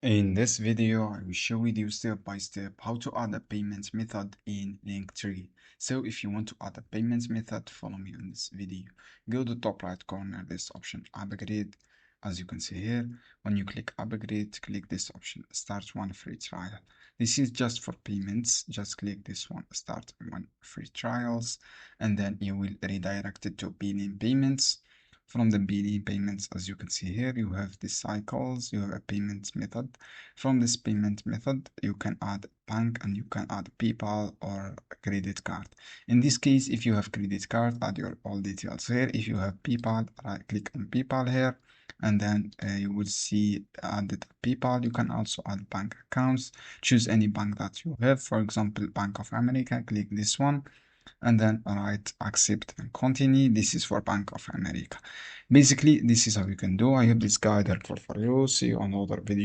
In this video, I will show with you step by step how to add a payment method in Linktree. So if you want to add a payment method, follow me on this video. Go to the top right corner, this option upgrade. As you can see here, when you click upgrade, click this option, start one free trial. This is just for payments. Just click this one, start one free trials, and then you will redirect it to billing payments. From the billing payments, as you can see here, you have the cycles, you have a payment method. From this payment method, you can add bank and you can add PayPal or credit card. In this case, if you have credit card, add your all details here. If you have PayPal, right click on PayPal here, and then you will see added PayPal. You can also add bank accounts. Choose any bank that you have. For example, Bank of America, click this one, and then write accept and continue. This is for Bank of America. Basically, this is how you can do. I hope this guide helpful for you. See you on another video.